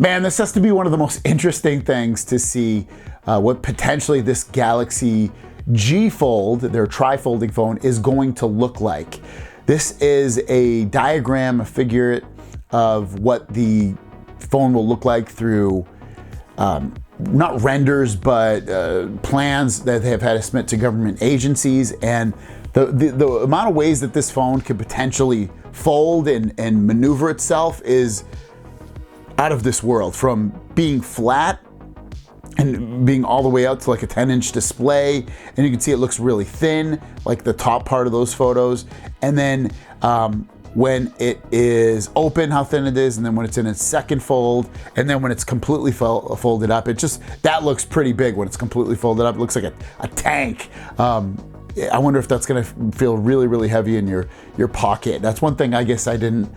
Man, this has to be one of the most interesting things to see what potentially this Galaxy G Fold, their tri-folding phone, is going to look like. This is a diagram, a figure of what the phone will look like through not renders, but plans that they have had to submit to government agencies. And the amount of ways that this phone could potentially fold and maneuver itself is out of this world, from being flat and being all the way out to like a 10-inch display. And you can see it looks really thin, like the top part of those photos. And then when it is open, how thin it is, and then when it's in its second fold, and then when it's completely folded up, that looks pretty big when it's completely folded up. It looks like a tank. I wonder if that's gonna feel really, really heavy in your pocket. That's one thing I guess I didn't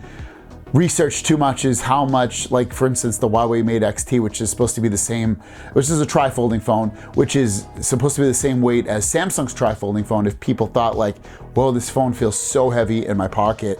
research too much, is how much, like for instance, the Huawei Mate XT, which is supposed to be the same, which is a tri-folding phone, which is supposed to be the same weight as Samsung's tri-folding phone. If people thought like, whoa, this phone feels so heavy in my pocket,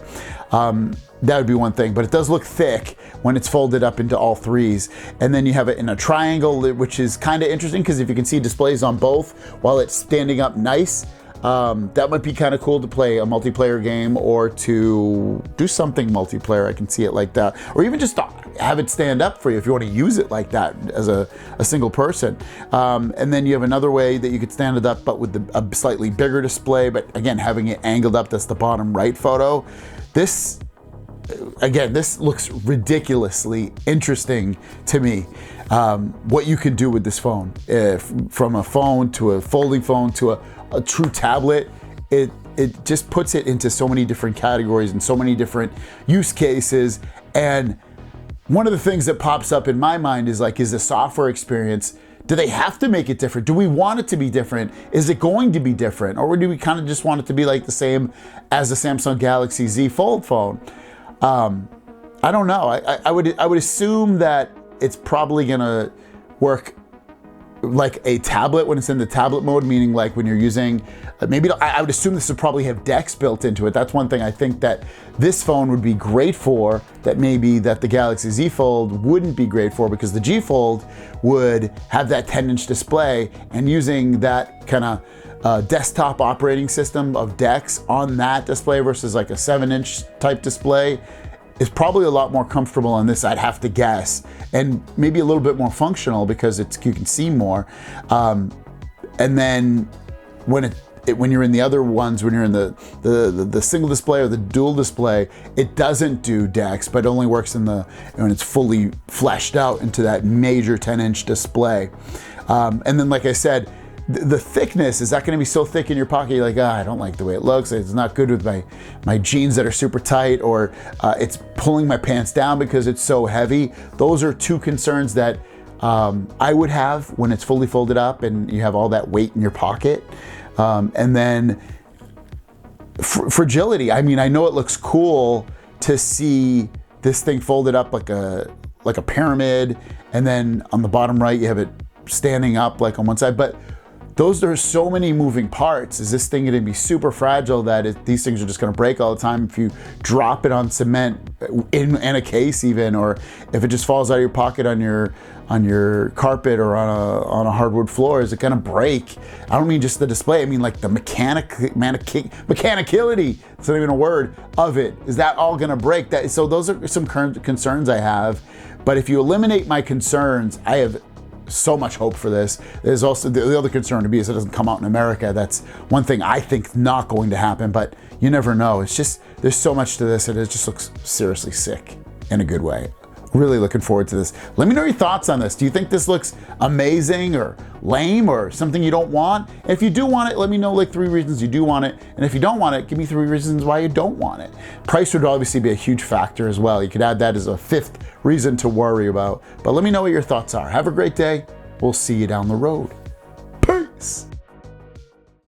that would be one thing. But it does look thick when it's folded up into all threes. And then you have it in a triangle, which is kind of interesting because if you can see displays on both while it's standing up nice, that might be kind of cool to play a multiplayer game or to do something multiplayer. I can see it like that, or even just have it stand up for you if you want to use it like that as a single person. And then you have another way that you could stand it up, but with a slightly bigger display, but again, having it angled up. That's the bottom right photo. This looks ridiculously interesting to me. What you can do with this phone, from a phone to a folding phone to a true tablet, it just puts it into so many different categories and so many different use cases. And one of the things that pops up in my mind is like, is the software experience, do they have to make it different? Do we want it to be different? Is it going to be different? Or do we kind of just want it to be like the same as the Samsung Galaxy Z Fold phone? I don't know. I would assume that it's probably gonna work like a tablet when it's in the tablet mode, meaning like when you're using, I would assume this would probably have DeX built into it. That's one thing I think that this phone would be great for, that maybe that the Galaxy Z Fold wouldn't be great for, because the G Fold would have that 10-inch display, and using that kind of desktop operating system of DeX on that display versus like a 7-inch type display is probably a lot more comfortable on this, I'd have to guess, and maybe a little bit more functional because you can see more. And then when you're in the other ones, when you're in the single display or the dual display, it doesn't do DeX, but it only works when it's fully fleshed out into that major 10-inch display. And then, like I said, the thickness, is that going to be so thick in your pocket you're like, I don't like the way it looks, it's not good with my jeans that are super tight, or it's pulling my pants down because it's so heavy. Those are two concerns that I would have when it's fully folded up and you have all that weight in your pocket. And then fragility. I mean, I know it looks cool to see this thing folded up like a pyramid, and then on the bottom right you have it standing up like on one side, but there are so many moving parts. Is this thing going to be super fragile that these things are just going to break all the time if you drop it on cement in a case even, or if it just falls out of your pocket on your carpet or on a hardwood floor? Is it going to break? I don't mean just the display. I mean like the mechanicality. It's not even a word of it. Is that all going to break? So those are some current concerns I have. But if you eliminate my concerns, I have so much hope for this. There's also the other concern to me is it doesn't come out in America. That's one thing I think not going to happen, but you never know. It's just, there's so much to this, and it just looks seriously sick in a good way. Really looking forward to this. Let me know your thoughts on this. Do you think this looks amazing or lame or something you don't want? If you do want it, let me know like 3 reasons you do want it. And if you don't want it, give me 3 reasons why you don't want it. Price would obviously be a huge factor as well. You could add that as a 5th reason to worry about. But let me know what your thoughts are. Have a great day. We'll see you down the road. Peace.